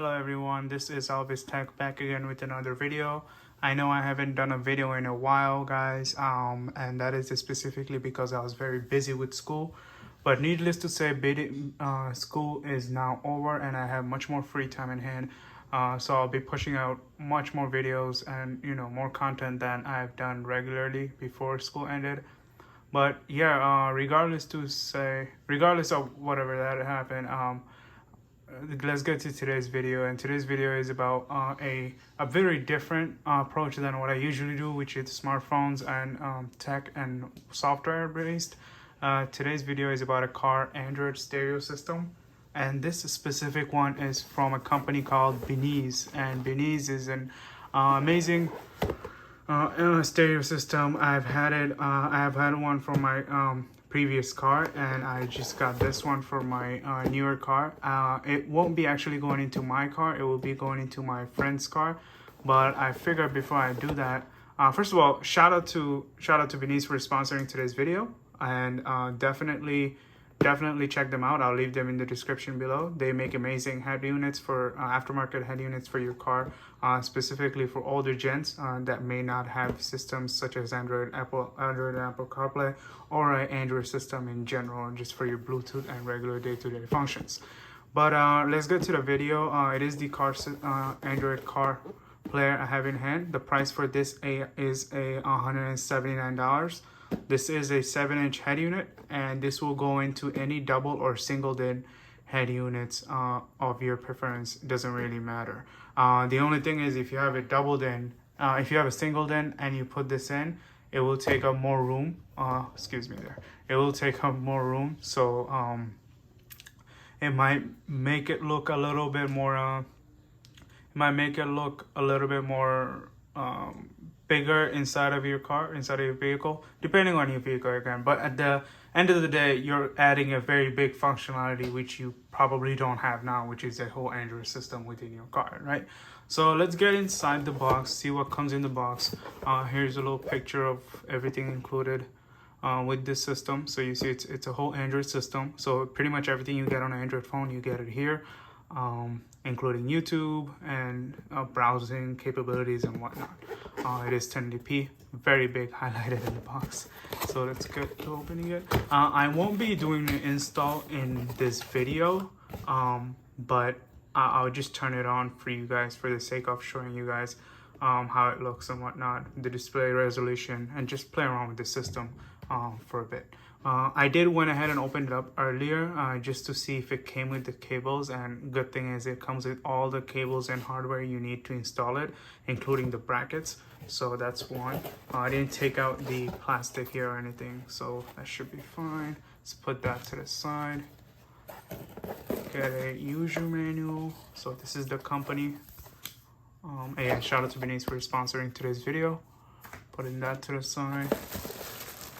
Hello everyone, this is Alvis Tech back again with another video. I know I haven't done a video in a while, guys, and that is specifically because I was very busy with school. But needless to say, school is now over and I have much more free time in hand. So I'll be pushing out much more videos and more content than I've done regularly before school ended. But yeah, regardless of whatever that happened, let's get to today's video. And today's video is about a very different approach than what I usually do, which is smartphones and tech and software based. Today's video is about a car Android stereo system, and this specific one is from a company called Binize, and Binize is an amazing stereo system. I've had it. I have had one for my previous car, and I just got this one for my newer car. It won't be actually going into my car. It will be going into my friend's car. But I figured before I do that, first of all, shout out to Binize for sponsoring today's video, and definitely check them out. I'll leave them in the description below. They make amazing head units for aftermarket head units for your car, specifically for older gens that may not have systems such as Android and Apple CarPlay, or an Android system in general, just for your Bluetooth and regular day-to-day functions. But let's get to the video. It is the Android car player I have in hand. The price for this is $179. This is a 7-inch head unit, and this will go into any double or single DIN head units of your preference. It doesn't really matter. The only thing is, if you have a double DIN, if you have a single DIN and you put this in, it will take up more room. It will take up more room, so it might make it look a little bit more. Bigger inside of your car, inside of your vehicle, depending on your vehicle again. But at the end of the day, you're adding a very big functionality which you probably don't have now, which is a whole Android system within your car, right? So let's get inside the box, see what comes in the box. Here's a little picture of everything included with this system. So you see it's a whole Android system. So pretty much everything you get on an Android phone, you get it here. Including YouTube and browsing capabilities and whatnot. It is 1080p, very big, highlighted in the box. So let's get to opening it. I won't be doing the install in this video, but I'll just turn it on for you guys for the sake of showing you guys how it looks and whatnot, the display resolution, and just play around with the system for a bit. I did went ahead and opened it up earlier just to see if it came with the cables, and good thing is it comes with all the cables and hardware you need to install it, including the brackets. So that's one. I didn't take out the plastic here or anything, so that should be fine. Let's put that to the side. Get a user manual. So this is the company. Yeah, shout out to Binize for sponsoring today's video. Putting that to the side.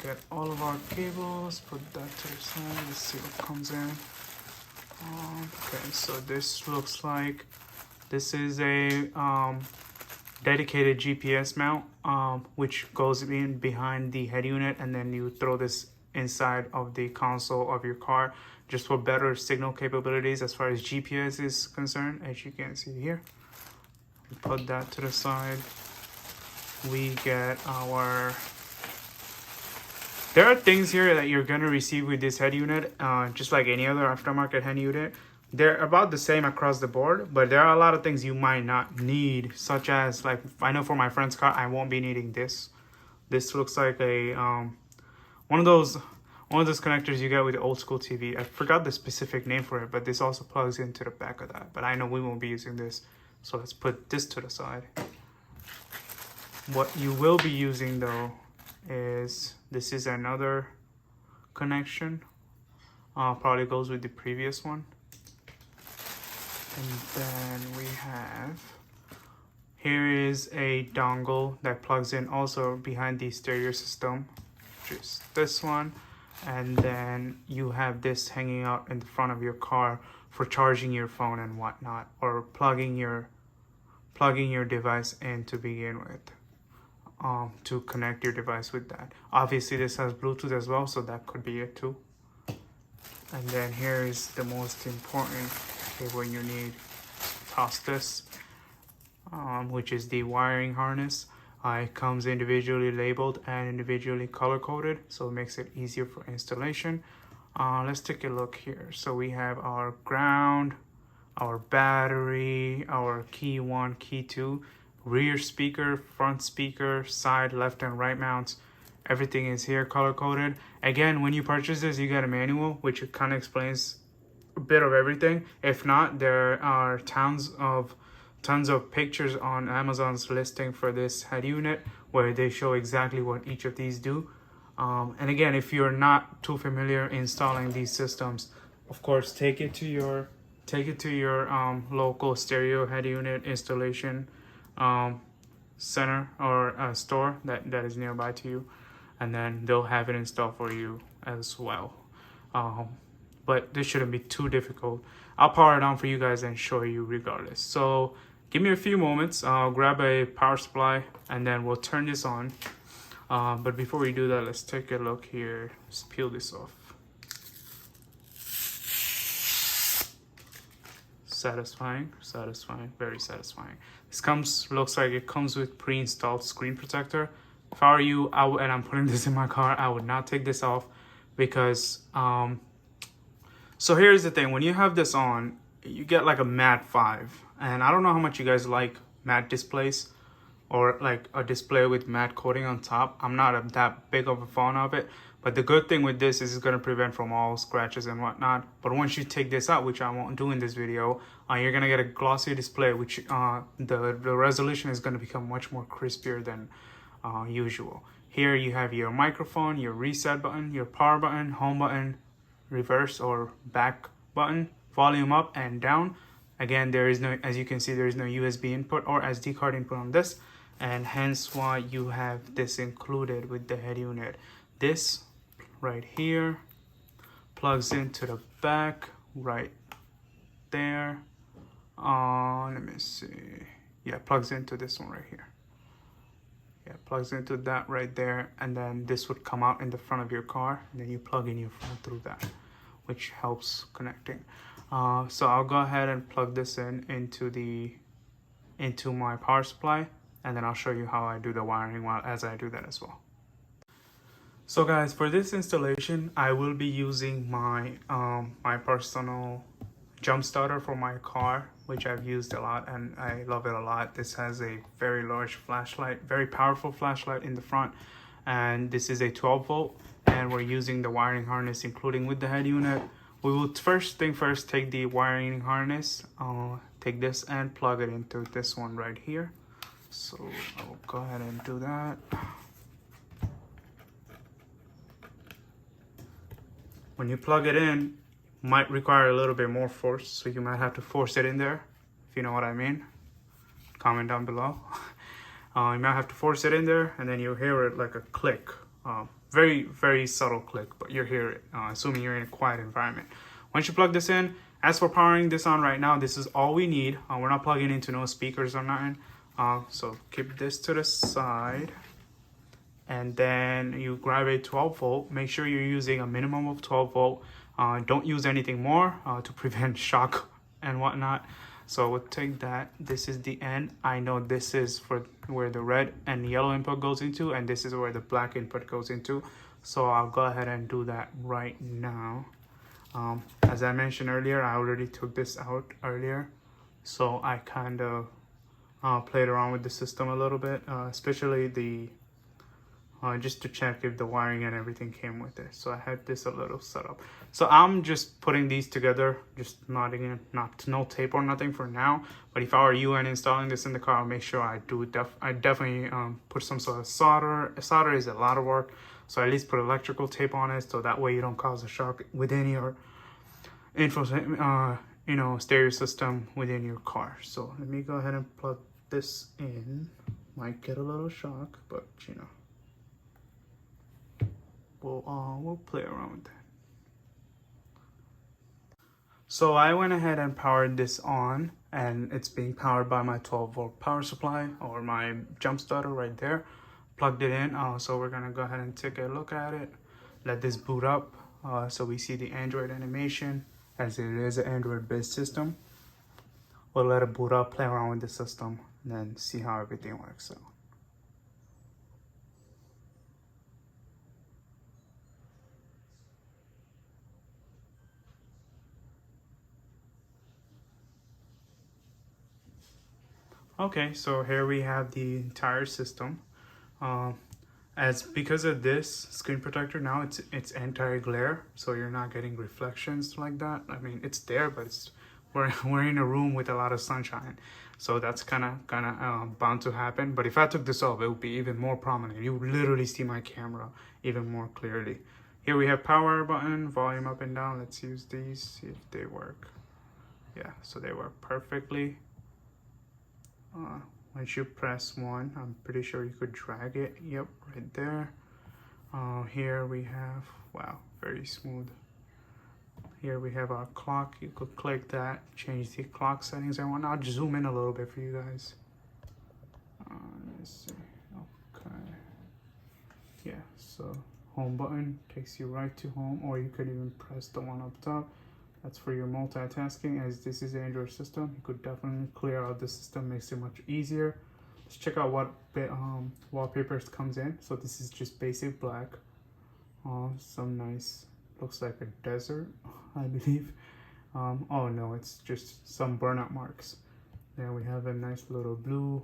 Get all of our cables, put that to the side. Let's see what comes in. Okay, so this looks like this is a dedicated GPS mount, which goes in behind the head unit, and then you throw this inside of the console of your car just for better signal capabilities as far as GPS is concerned, as you can see here. Put that to the side. We get our... There are things here that you're going to receive with this head unit, just like any other aftermarket head unit. They're about the same across the board, but there are a lot of things you might not need, such as, like, I know for my friend's car, I won't be needing this. This looks like a one of those connectors you get with the old school TV. I forgot the specific name for it, but this also plugs into the back of that. But I know we won't be using this, so let's put this to the side. What you will be using, though, is this is another connection. Probably goes with the previous one. And then we have, here is a dongle that plugs in also behind the stereo system, which is this one. And then you have this hanging out in the front of your car for charging your phone and whatnot, or plugging your device in to begin with. To connect your device with that. Obviously this has Bluetooth as well, so that could be it too. And then here is the most important cable you need. toss this, which is the wiring harness. It comes individually labeled and individually color coded, so it makes it easier for installation. Let's take a look here. So we have our ground, our battery, our key 1, key 2, rear speaker, front speaker, side, left and right mounts. Everything is here color coded. Again, when you purchase this, you get a manual which kind of explains a bit of everything. If not, there are tons of pictures on Amazon's listing for this head unit where they show exactly what each of these do. And again, if you're not too familiar installing these systems, of course, take it to your local stereo head unit installation center or store that is nearby to you, and then they'll have it installed for you as well. But this shouldn't be too difficult. I'll power it on for you guys and show you regardless. So give me a few moments. I'll grab a power supply and then we'll turn this on. But before we do that, let's take a look here. Let's peel this off. Satisfying, very satisfying. This looks like it comes with pre-installed screen protector. If I were you, and I'm putting this in my car, I would not take this off because, so here's the thing. When you have this on, you get like a matte 5. And I don't know how much you guys like matte displays or like a display with matte coating on top. I'm not that big of a fan of it. But the good thing with this is it's going to prevent from all scratches and whatnot. But once you take this out, which I won't do in this video, you're going to get a glossy display, which the resolution is going to become much more crispier than usual. Here you have your microphone, your reset button, your power button, home button, reverse or back button, volume up and down. Again, there is no, as you can see, there is no USB input or SD card input on this, and hence why you have this included with the head unit. This right here plugs into the back right there. Let me see. Yeah, plugs into this one right here. Yeah, plugs into that right there, and then this would come out in the front of your car, and then you plug in your phone through that, which helps connecting. So I'll go ahead and plug this into my power supply, and then I'll show you how I do the wiring as I do that as well. So guys, for this installation, I will be using my my personal jump starter for my car, which I've used a lot and I love it a lot. This has a very large flashlight, very powerful flashlight in the front, and this is a 12 volt, and we're using the wiring harness including with the head unit. We will first take the wiring harness, take this and plug it into this one right here. So I'll go ahead and do that. When you plug it in, might require a little bit more force, so you might have to force it in there, if you know what I mean. Comment down below. You might have to force it in there, and then you'll hear it like a click. Very, very subtle click, but you'll hear it, assuming you're in a quiet environment. Once you plug this in, as for powering this on right now, this is all we need. We're not plugging into no speakers or nothing. So keep this to the side. And then you grab a 12 volt. Make sure you're using a minimum of 12 volt. Don't use anything more to prevent shock and whatnot. So we'll take that. This is the end. I know this is for where the red and yellow input goes into, and this is where the black input goes into. So I'll go ahead and do that right now. As I mentioned earlier, I already took this out earlier. So I kind of played around with the system a little bit, especially the just to check if the wiring and everything came with it. So I had this a little set up. So I'm just putting these together, just no tape or nothing for now. But if I were you and installing this in the car, I'll make sure I do I definitely put some sort of solder. Solder is a lot of work, so at least put electrical tape on it, so that way you don't cause a shock within your stereo system within your car. So let me go ahead and plug this in. Might get a little shock, but you know. We'll play around with that. So I went ahead and powered this on, and it's being powered by my 12 volt power supply or my jump starter right there. Plugged it in. So we're gonna go ahead and take a look at it. Let this boot up. So we see the Android animation, as it is an Android based system. we'll let it boot up, play around with the system, and then see how everything works out. Okay, so here we have the entire system. As because of this screen protector now, it's anti-glare, so you're not getting reflections like that. I mean, it's there, but we're in a room with a lot of sunshine, so that's kind of bound to happen. But if I took this off, it would be even more prominent. You would literally see my camera even more clearly. Here we have power button, volume up and down. Let's use these, see if they work. Yeah, so they work perfectly. Once you press one, I'm pretty sure you could drag it. Yep, right there. Here we have, wow, very smooth. Here we have our clock. You could click that, change the clock settings and whatnot. I'll just zoom in a little bit for you guys. Let's see. Okay. Yeah, so home button takes you right to home, or you could even press the one up top. That's for your multitasking. As this is an Android system, you could definitely clear out the system, makes it much easier. Let's check out what wallpapers comes in. So this is just basic black. Some nice, looks like a desert, I believe. Oh no, it's just some burnout marks. Then we have a nice little blue,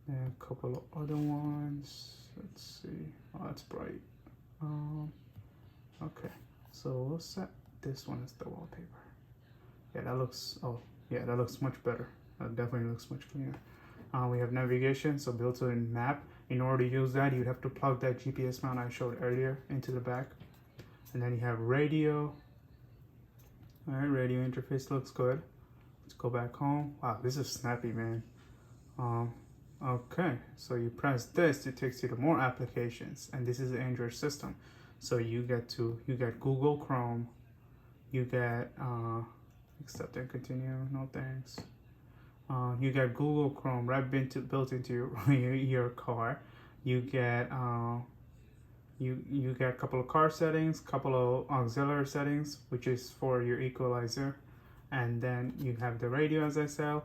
and a couple of other ones. Let's see. Oh, that's bright. Okay, so we'll set this one as the wallpaper. Yeah, that looks, oh yeah, that looks much better. That definitely looks much cleaner. We have navigation, so built-in map. In order to use that, you'd have to plug that GPS mount I showed earlier into the back. And then you have radio. All right, radio interface looks good. Let's go back home. Wow, this is snappy, man. Okay, so you press this, it takes you to more applications, and this is an Android system. So you get Google Chrome, you get accept and continue, no thanks. You get Google Chrome right built into your car. You get you get a couple of car settings, couple of auxiliary settings, which is for your equalizer, and then you have the radio, as I said.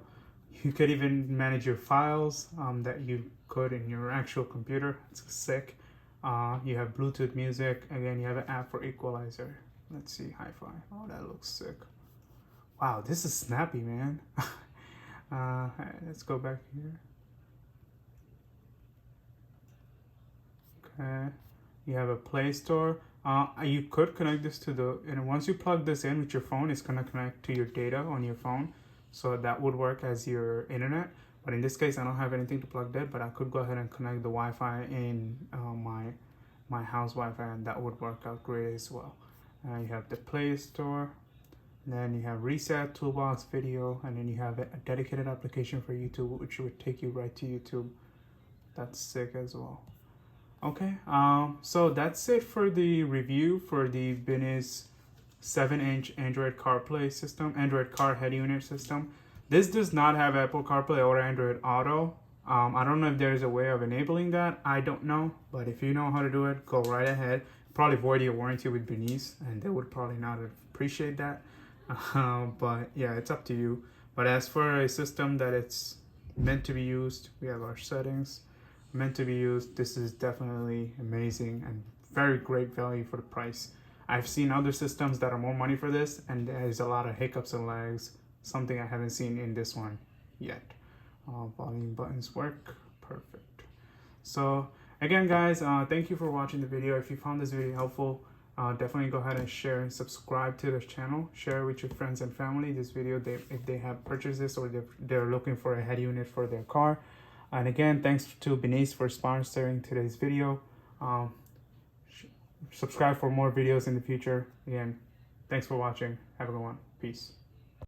You could even manage your files that you could in your actual computer. It's sick. You have Bluetooth music. Again, you have an app for equalizer. Let's see, hi-fi. Oh, that looks sick. Wow, this is snappy, man. All right, let's go back here. Okay, you have a Play Store. You could connect this to the, and once you plug this in with your phone, it's gonna connect to your data on your phone. So that would work as your internet. But in this case, I don't have anything to plug that, but I could go ahead and connect the Wi-Fi in my house Wi-Fi, and that would work out great as well. You have the Play Store, then you have Reset, Toolbox, Video, and then you have a dedicated application for YouTube, which would take you right to YouTube. That's sick as well. Okay, so that's it for the review for the Binize 7-inch Android CarPlay system, Android Car head unit system. This does not have Apple CarPlay or Android Auto. I don't know if there's a way of enabling that. I don't know, but if you know how to do it, go right ahead. Probably void your warranty with Binize, and they would probably not appreciate that. But yeah, it's up to you. But as for a system that it's meant to be used, we have our settings. Meant to be used, this is definitely amazing and very great value for the price. I've seen other systems that are more money for this, and there's a lot of hiccups and lags, something I haven't seen in this one yet. Volume buttons work perfect. So again, guys, thank you for watching the video. If you found this video helpful, definitely go ahead and share and subscribe to this channel. Share with your friends and family this video if they have purchased this or they're looking for a head unit for their car. And again, thanks to Binize for sponsoring today's video. Subscribe for more videos in the future. Again, thanks for watching. Have a good one. Peace.